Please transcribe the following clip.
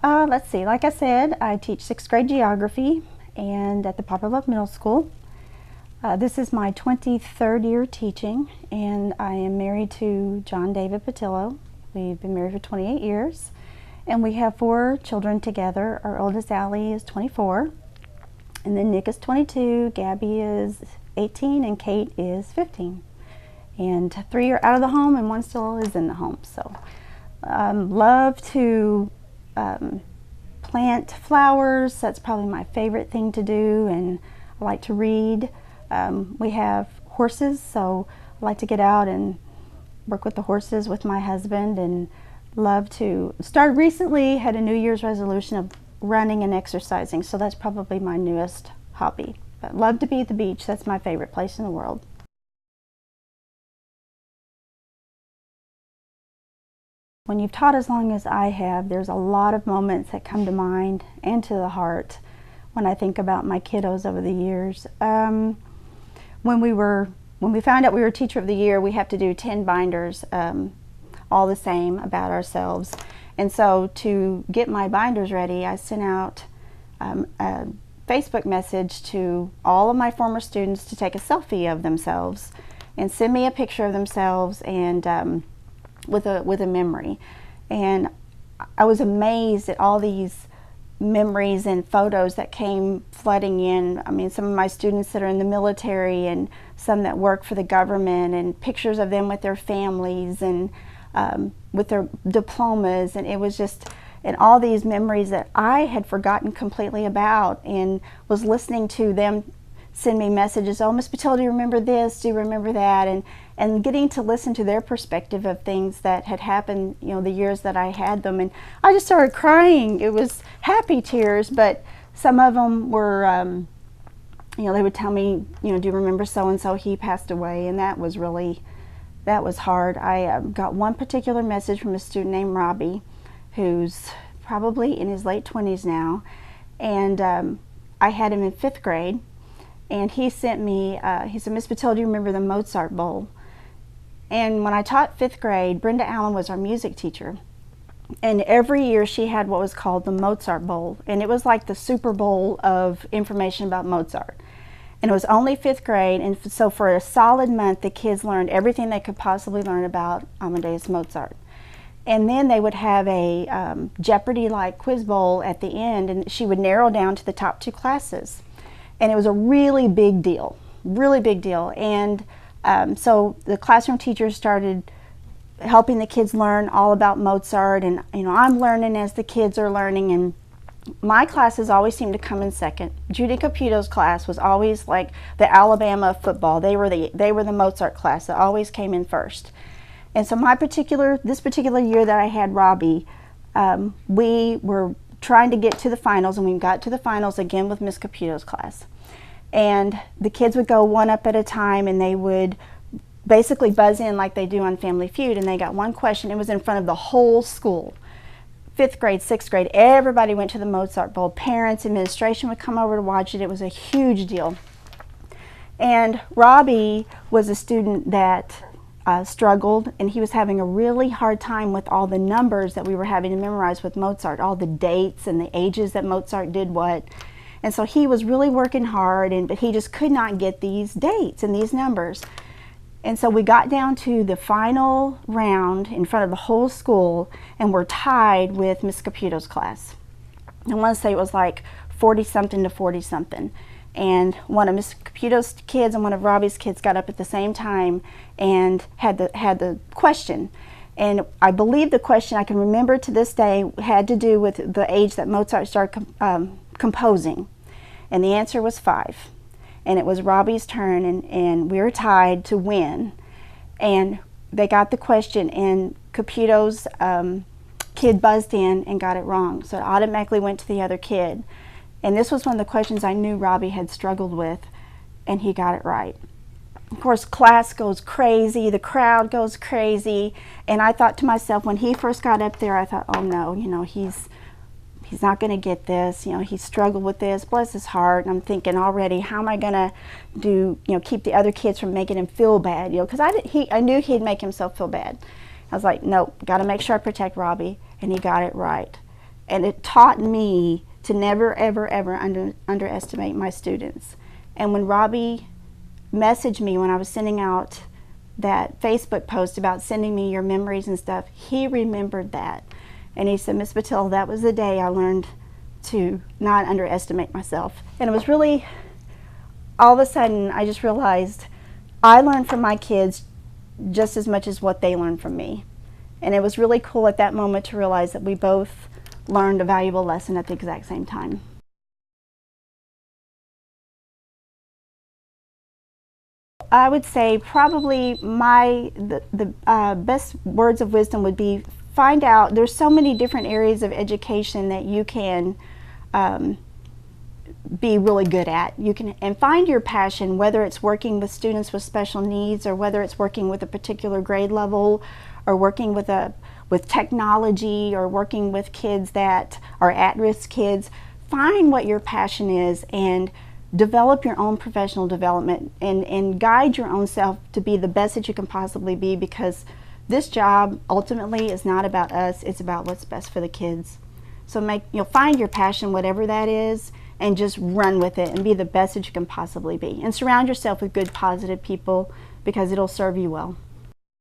Let's see, like I said, I teach 6th grade geography and at the Poplar Bluff Middle School. This is my 23rd year teaching, and I am married to John David Patillo. We've been married for 28 years, and we have 4 children together. Our oldest, Allie, is 24, and then Nick is 22, Gabby is 18, and Kate is 15. And 3 are out of the home, and 1 still is in the home. So, love to plant flowers. That's probably my favorite thing to do, and I like to read. We have horses, so I like to get out and work with the horses with my husband, and love to start recently had a New Year's resolution of running and exercising, so that's probably my newest hobby. But love to be at the beach. That's my favorite place in the world. When you've taught as long as I have, there's a lot of moments that come to mind and to the heart when I think about my kiddos over the years. When we found out we were Teacher of the Year, we have to do 10 binders, all the same, about ourselves. And so to get my binders ready, I sent out a Facebook message to all of my former students to take a selfie of themselves and send me a picture of themselves and with a memory. And I was amazed at all these memories and photos that came flooding in. I mean, some of my students that are in the military and some that work for the government, and pictures of them with their families and with their diplomas, and it was just, and all these memories that I had forgotten completely about, and was listening to them send me messages. Oh, Miss Patillo, do you remember this? Do you remember that? And getting to listen to their perspective of things that had happened, you know, the years that I had them. And I just started crying. It was happy tears, but some of them were, you know, they would tell me, you know, do you remember so-and-so? He passed away, and that was hard. I got one particular message from a student named Robbie, who's probably in his late 20s now, and I had him in 5th grade. And he sent me, he said, Miss Patillo, do you remember the Mozart Bowl? And when I taught 5th grade, Brenda Allen was our music teacher. And every year she had what was called the Mozart Bowl. And it was like the Super Bowl of information about Mozart. And it was only 5th grade, and so for a solid month, the kids learned everything they could possibly learn about Amadeus Mozart. And then they would have a Jeopardy-like quiz bowl at the end, and she would narrow down to the top 2 classes. And it was a really big deal, really big deal. And so the classroom teachers started helping the kids learn all about Mozart, and you know, I'm learning as the kids are learning, and my classes always seemed to come in second. Judy Caputo's class was always like the Alabama football. They were the Mozart class that always came in first. And so this particular year that I had Robbie, we were trying to get to the finals, and we got to the finals again with Miss Caputo's class. And the kids would go one up at a time, and they would basically buzz in like they do on Family Feud, and they got one question. It was in front of the whole school. 5th grade, 6th grade, everybody went to the Mozart Bowl. Parents, administration would come over to watch it. It was a huge deal. And Robbie was a student that struggled, and he was having a really hard time with all the numbers that we were having to memorize with Mozart, all the dates and the ages that Mozart did what. And so he was really working hard, but he just could not get these dates and these numbers. And so we got down to the final round in front of the whole school, and we're tied with Miss Caputo's class. I want to say it was like 40-something to 40-something. And one of Miss Caputo's kids and one of Robbie's kids got up at the same time and had the question. And I believe the question, I can remember to this day, had to do with the age that Mozart started composing. And the answer was 5. And it was Robbie's turn, and we were tied to win. And they got the question, and Caputo's kid buzzed in and got it wrong. So it automatically went to the other kid. And this was one of the questions I knew Robbie had struggled with, and he got it right. Of course, class goes crazy, the crowd goes crazy, and I thought to myself, when he first got up there, I thought, oh no, you know, he's not going to get this, you know, he struggled with this, bless his heart. And I'm thinking already, how am I going to do, you know, keep the other kids from making him feel bad, you know, because I knew he'd make himself feel bad. I was like, nope, got to make sure I protect Robbie, and he got it right. And it taught me to never, ever, ever underestimate my students. And when Robbie messaged me when I was sending out that Facebook post about sending me your memories and stuff, he remembered that. And he said, Miss Patil, that was the day I learned to not underestimate myself. And it was really, all of a sudden, I just realized I learned from my kids just as much as what they learned from me. And it was really cool at that moment to realize that we both learned a valuable lesson at the exact same time. I would say probably the best words of wisdom would be, find out, there's so many different areas of education that you can be really good at. And find your passion, whether it's working with students with special needs, or whether it's working with a particular grade level, or working with technology, or working with kids that are at-risk kids. Find what your passion is and develop your own professional development, and guide your own self to be the best that you can possibly be, because this job ultimately is not about us, it's about what's best for the kids. So find your passion, whatever that is, and just run with it and be the best that you can possibly be. And surround yourself with good, positive people, because it'll serve you well.